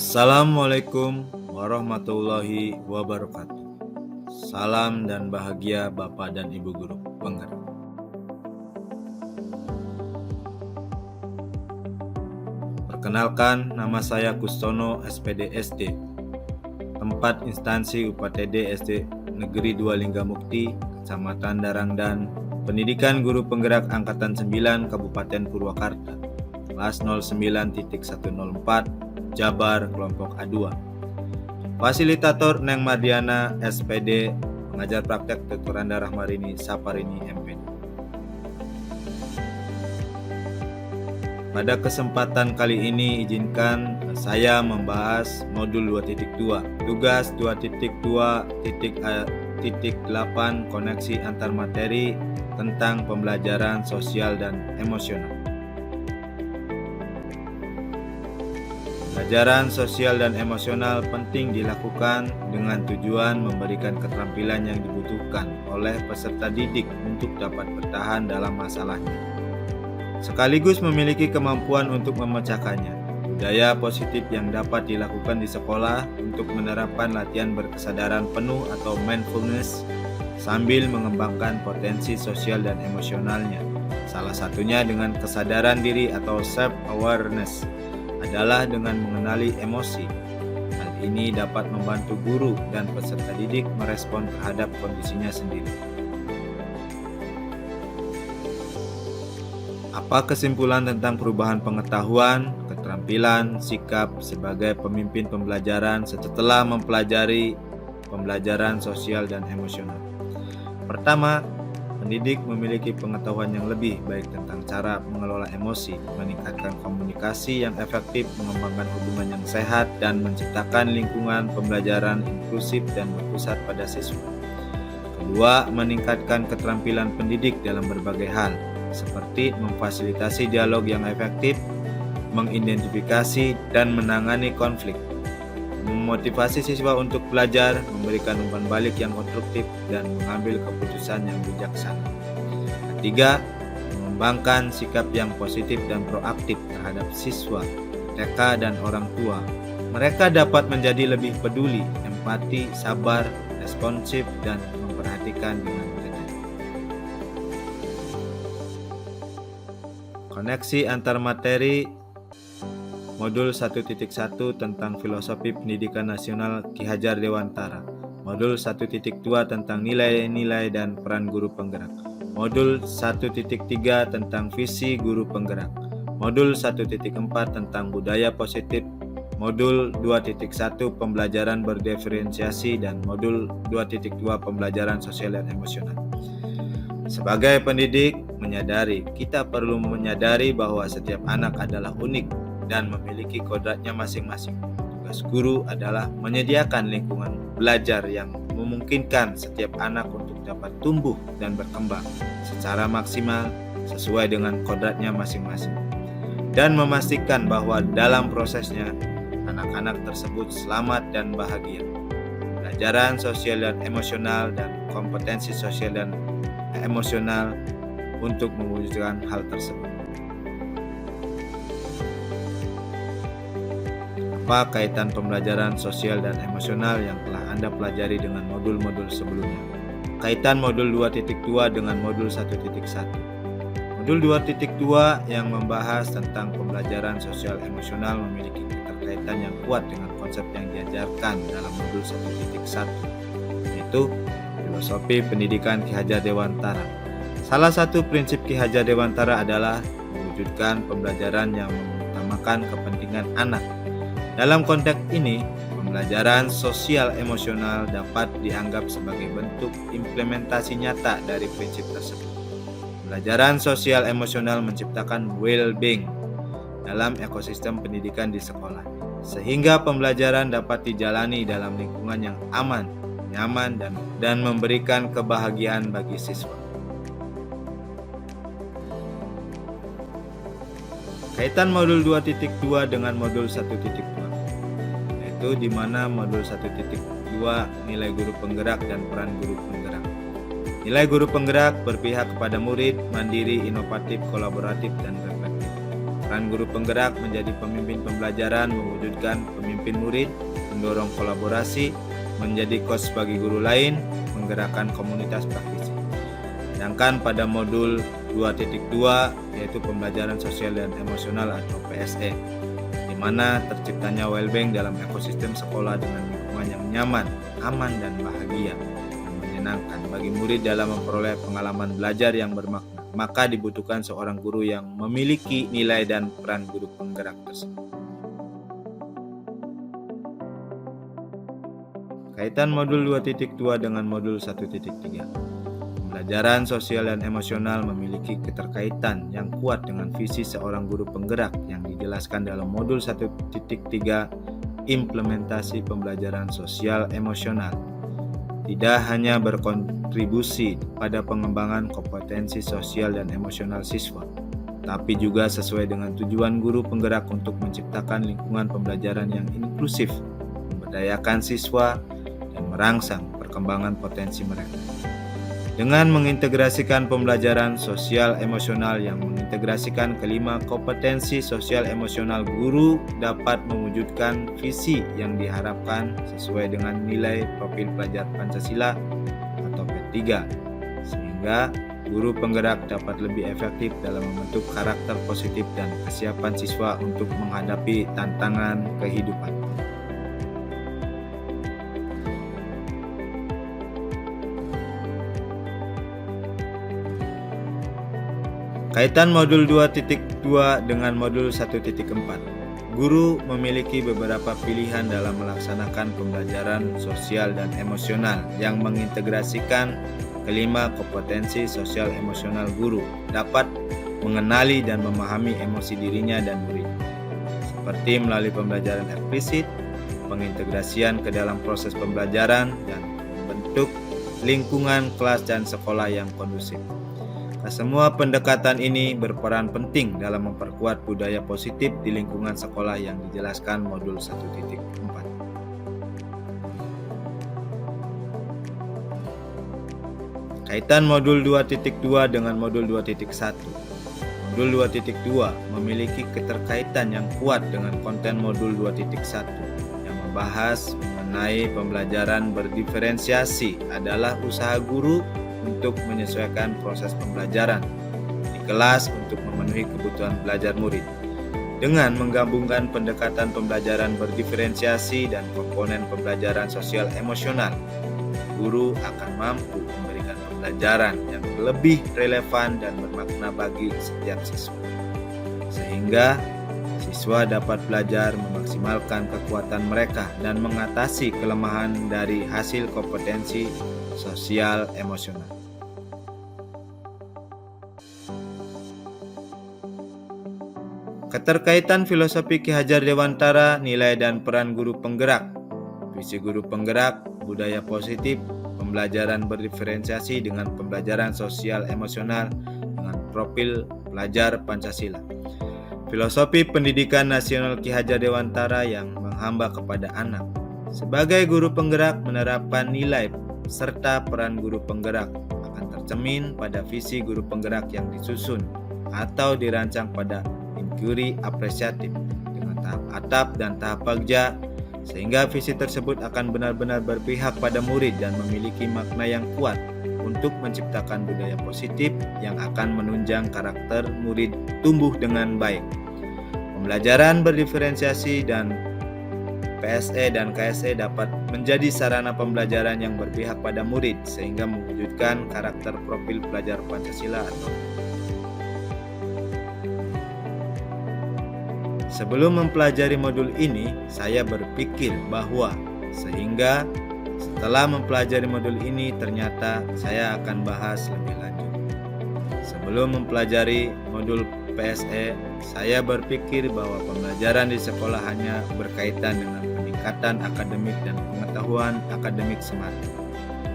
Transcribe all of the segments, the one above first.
Assalamualaikum warahmatullahi wabarakatuh. Salam dan bahagia Bapak dan Ibu Guru Penggerak. Perkenalkan, nama saya Kustono SPD SD. Tempat instansi UPTD SD Negeri 2 Linggamukti, Kecamatan Darangdan. Pendidikan Guru Penggerak Angkatan 9 Kabupaten Purwakarta. Kelas 09.104 Jabar kelompok A2. Fasilitator Neng Mardiana SPD, pengajar praktek Dr. Randa Rahmarini Saparini MPD. Pada kesempatan kali ini izinkan saya membahas modul 2.2, tugas 2.2.8 koneksi antar materi tentang pembelajaran sosial dan emosional. Pembelajaran sosial dan emosional penting dilakukan dengan tujuan memberikan keterampilan yang dibutuhkan oleh peserta didik untuk dapat bertahan dalam masalahnya, sekaligus memiliki kemampuan untuk memecahkannya. Budaya positif yang dapat dilakukan di sekolah untuk menerapkan latihan berkesadaran penuh atau mindfulness sambil mengembangkan potensi sosial dan emosionalnya. Salah satunya dengan kesadaran diri atau self-awareness adalah dengan mengenali emosi. Hal ini dapat membantu guru dan peserta didik merespon terhadap kondisinya sendiri. Apa kesimpulan tentang perubahan pengetahuan, keterampilan, sikap sebagai pemimpin pembelajaran setelah mempelajari pembelajaran sosial dan emosional? Pertama, pendidik memiliki pengetahuan yang lebih baik tentang cara mengelola emosi, meningkatkan komunikasi yang efektif, mengembangkan hubungan yang sehat, dan menciptakan lingkungan pembelajaran inklusif dan berpusat pada siswa. Kedua, meningkatkan keterampilan pendidik dalam berbagai hal, seperti memfasilitasi dialog yang efektif, mengidentifikasi dan menangani konflik, memotivasi siswa untuk belajar, memberikan umpan balik yang konstruktif, dan mengambil keputusan yang bijaksana. Ketiga, mengembangkan sikap yang positif dan proaktif terhadap siswa, TK, dan orang tua. Mereka dapat menjadi lebih peduli, empati, sabar, responsif, dan memperhatikan dengan mereka. Koneksi antar materi Modul 1.1 tentang Filosofi Pendidikan Nasional Ki Hajar Dewantara. Modul 1.2 tentang nilai-nilai dan peran guru penggerak. Modul 1.3 tentang visi guru penggerak. Modul 1.4 tentang budaya positif. Modul 2.1 pembelajaran berdiferensiasi dan modul 2.2 pembelajaran sosial dan emosional. Sebagai pendidik, kita perlu menyadari bahwa setiap anak adalah unik dan memiliki kodratnya masing-masing. Tugas guru adalah menyediakan lingkungan belajar yang memungkinkan setiap anak untuk dapat tumbuh dan berkembang secara maksimal sesuai dengan kodratnya masing-masing, dan memastikan bahwa dalam prosesnya anak-anak tersebut selamat dan bahagia. Pelajaran sosial dan emosional dan kompetensi sosial dan emosional untuk mewujudkan hal tersebut. Apa kaitan pembelajaran sosial dan emosional yang telah Anda pelajari dengan modul-modul sebelumnya? Kaitan modul 2.2 dengan modul 1.1. Modul 2.2 yang membahas tentang pembelajaran sosial emosional memiliki keterkaitan yang kuat dengan konsep yang diajarkan dalam modul 1.1, yaitu Filosofi Pendidikan Ki Hajar Dewantara. Salah satu prinsip Ki Hajar Dewantara adalah mewujudkan pembelajaran yang mengutamakan kepentingan anak. Dalam konteks ini, pembelajaran sosial emosional dapat dianggap sebagai bentuk implementasi nyata dari prinsip tersebut. Pembelajaran sosial emosional menciptakan well-being dalam ekosistem pendidikan di sekolah, sehingga pembelajaran dapat dijalani dalam lingkungan yang aman, nyaman, dan memberikan kebahagiaan bagi siswa. Kaitan modul 2.2 dengan modul 1.2, yaitu di mana modul 1.2 nilai guru penggerak dan peran guru penggerak. Nilai guru penggerak berpihak kepada murid, mandiri, inovatif, kolaboratif, dan reflektif. Peran guru penggerak menjadi pemimpin pembelajaran, mewujudkan pemimpin murid, mendorong kolaborasi, menjadi coach bagi guru lain, menggerakkan komunitas praktisi. Sedangkan pada modul 2.2 yaitu pembelajaran sosial dan emosional atau PSE, di mana terciptanya well-being dalam ekosistem sekolah dengan lingkungan yang nyaman, aman, dan bahagia, yang menyenangkan bagi murid dalam memperoleh pengalaman belajar yang bermakna. Maka dibutuhkan seorang guru yang memiliki nilai dan peran guru penggerak tersebut. Kaitan modul 2.2 dengan modul 1.3. Pembelajaran sosial dan emosional memiliki keterkaitan yang kuat dengan visi seorang guru penggerak yang dijelaskan dalam modul 1.3 implementasi pembelajaran sosial emosional. Tidak hanya berkontribusi pada pengembangan kompetensi sosial dan emosional siswa, tapi juga sesuai dengan tujuan guru penggerak untuk menciptakan lingkungan pembelajaran yang inklusif, memberdayakan siswa, dan merangsang perkembangan potensi mereka. Dengan mengintegrasikan pembelajaran sosial emosional yang mengintegrasikan kelima kompetensi sosial emosional, guru dapat mewujudkan visi yang diharapkan sesuai dengan nilai profil pelajar Pancasila atau P3, sehingga guru penggerak dapat lebih efektif dalam membentuk karakter positif dan kesiapan siswa untuk menghadapi tantangan kehidupan. Kaitan modul 2.2 dengan modul 1.4. Guru memiliki beberapa pilihan dalam melaksanakan pembelajaran sosial dan emosional yang mengintegrasikan kelima kompetensi sosial emosional. Guru dapat mengenali dan memahami emosi dirinya dan murid, seperti melalui pembelajaran eksplisit, pengintegrasian ke dalam proses pembelajaran, dan membentuk lingkungan kelas dan sekolah yang kondusif. Semua pendekatan ini berperan penting dalam memperkuat budaya positif di lingkungan sekolah yang dijelaskan modul 1.4. Kaitan modul 2.2 dengan modul 2.1. Modul 2.2 memiliki keterkaitan yang kuat dengan konten modul 2.1 yang membahas mengenai pembelajaran berdiferensiasi adalah usaha guru untuk menyesuaikan proses pembelajaran di kelas untuk memenuhi kebutuhan belajar murid. Dengan menggabungkan pendekatan pembelajaran berdiferensiasi dan komponen pembelajaran sosial emosional, guru akan mampu memberikan pembelajaran yang lebih relevan dan bermakna bagi setiap siswa, sehingga siswa dapat belajar memaksimalkan kekuatan mereka dan mengatasi kelemahan dari hasil kompetensi sosial emosional. Keterkaitan filosofi Ki Hajar Dewantara, nilai dan peran guru penggerak, visi guru penggerak, budaya positif, pembelajaran berdiferensiasi dengan pembelajaran sosial emosional dengan profil pelajar Pancasila. Filosofi pendidikan nasional Ki Hajar Dewantara yang menghamba kepada anak. Sebagai guru penggerak menerapkan nilai serta peran guru penggerak akan tercermin pada visi guru penggerak yang disusun atau dirancang pada inquiry apresiatif dengan tahap atap dan tahap bagja, sehingga visi tersebut akan benar-benar berpihak pada murid dan memiliki makna yang kuat untuk menciptakan budaya positif yang akan menunjang karakter murid tumbuh dengan baik. Pembelajaran berdiferensiasi dan PSE dan KSE dapat menjadi sarana pembelajaran yang berpihak pada murid sehingga mewujudkan karakter profil pelajar Pancasila atau. Sebelum mempelajari modul ini, saya berpikir bahwa sehingga setelah mempelajari modul ini ternyata saya akan bahas lebih lanjut. Sebelum mempelajari modul PSE, saya berpikir bahwa pembelajaran di sekolah hanya berkaitan dengan peningkatan akademik dan pengetahuan akademik semata.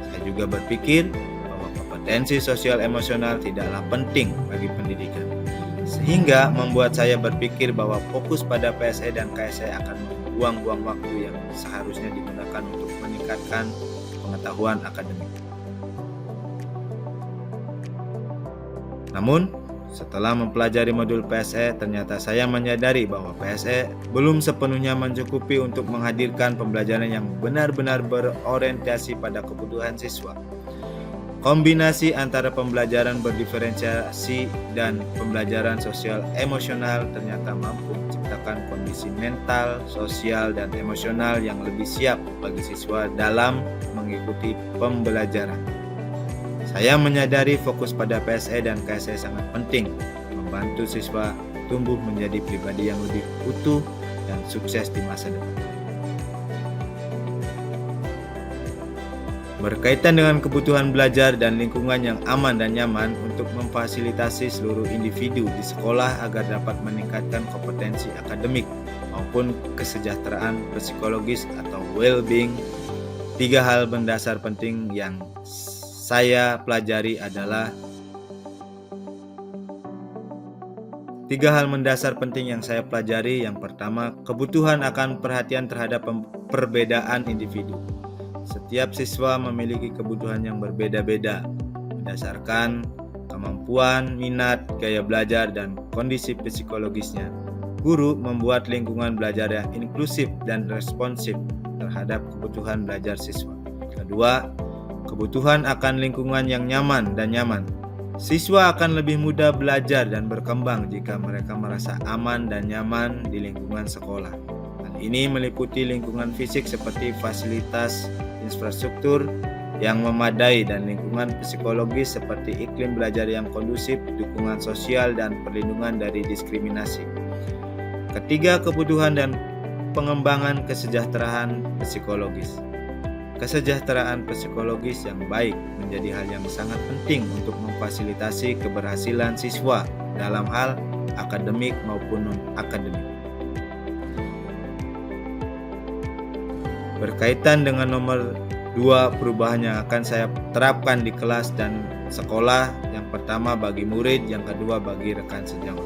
Saya juga berpikir bahwa kompetensi sosial emosional tidaklah penting bagi pendidikan, sehingga membuat saya berpikir bahwa fokus pada PSE dan KSE akan membuang-buang waktu yang seharusnya digunakan untuk meningkatkan pengetahuan akademik. Namun, Setelah mempelajari modul PSE, ternyata saya menyadari bahwa PSE belum sepenuhnya mencukupi untuk menghadirkan pembelajaran yang benar-benar berorientasi pada kebutuhan siswa. Kombinasi antara pembelajaran berdiferensiasi dan pembelajaran sosial emosional ternyata mampu menciptakan kondisi mental, sosial, dan emosional yang lebih siap bagi siswa dalam mengikuti pembelajaran. Saya menyadari fokus pada PSE dan KSE sangat penting membantu siswa tumbuh menjadi pribadi yang lebih utuh dan sukses di masa depan. Berkaitan dengan kebutuhan belajar dan lingkungan yang aman dan nyaman untuk memfasilitasi seluruh individu di sekolah agar dapat meningkatkan kompetensi akademik maupun kesejahteraan psikologis atau well-being, 3 hal mendasar penting yang saya pelajari adalah yang pertama, kebutuhan akan perhatian terhadap perbedaan individu. Setiap siswa memiliki kebutuhan yang berbeda-beda berdasarkan kemampuan, minat, gaya belajar, dan kondisi psikologisnya. Guru membuat lingkungan belajar yang inklusif dan responsif terhadap kebutuhan belajar siswa. Kedua, kebutuhan akan lingkungan yang nyaman. Siswa akan lebih mudah belajar dan berkembang jika mereka merasa aman dan nyaman di lingkungan sekolah. Hal ini meliputi lingkungan fisik seperti fasilitas infrastruktur yang memadai dan lingkungan psikologis seperti iklim belajar yang kondusif, dukungan sosial, dan perlindungan dari diskriminasi. Ketiga, kebutuhan dan pengembangan kesejahteraan psikologis. Kesejahteraan psikologis yang baik menjadi hal yang sangat penting untuk memfasilitasi keberhasilan siswa dalam hal akademik maupun non-akademik. Berkaitan dengan nomor 2, perubahan yang akan saya terapkan di kelas dan sekolah, yang pertama bagi murid, yang kedua bagi rekan sejawat.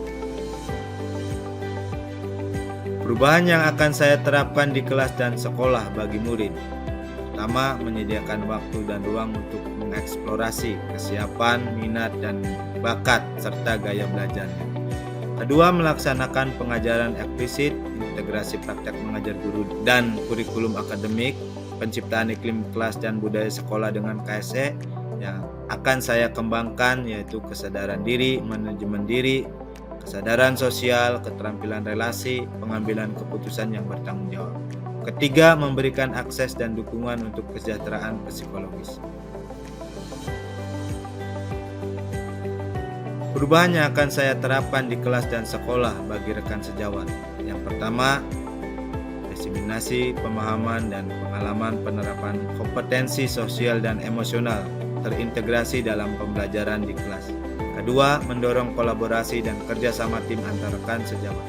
Perubahan yang akan saya terapkan di kelas dan sekolah bagi murid. Pertama, menyediakan waktu dan ruang untuk mengeksplorasi kesiapan, minat, dan bakat serta gaya belajarnya. Kedua, melaksanakan pengajaran eksplisit, integrasi praktek mengajar guru dan kurikulum akademik, penciptaan iklim kelas dan budaya sekolah dengan KSE yang akan saya kembangkan, yaitu kesadaran diri, manajemen diri, kesadaran sosial, keterampilan relasi, pengambilan keputusan yang bertanggung jawab. Ketiga, memberikan akses dan dukungan untuk kesejahteraan psikologis. Perubahan yang akan saya terapkan di kelas dan sekolah bagi rekan sejawat. Yang pertama, diseminasi pemahaman dan pengalaman penerapan kompetensi sosial dan emosional terintegrasi dalam pembelajaran di kelas. Kedua, mendorong kolaborasi dan kerjasama tim antar rekan sejawat.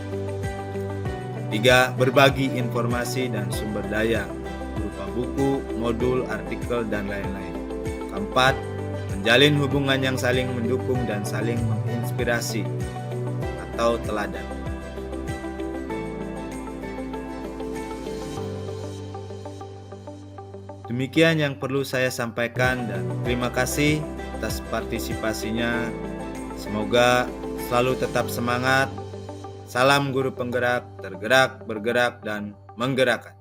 Tiga, berbagi informasi dan sumber daya berupa buku, modul, artikel, dan lain-lain. Keempat, menjalin hubungan yang saling mendukung dan saling menginspirasi atau teladan. Demikian yang perlu saya sampaikan dan terima kasih atas partisipasinya. Semoga selalu tetap semangat. Salam guru penggerak, tergerak, bergerak, dan menggerakkan.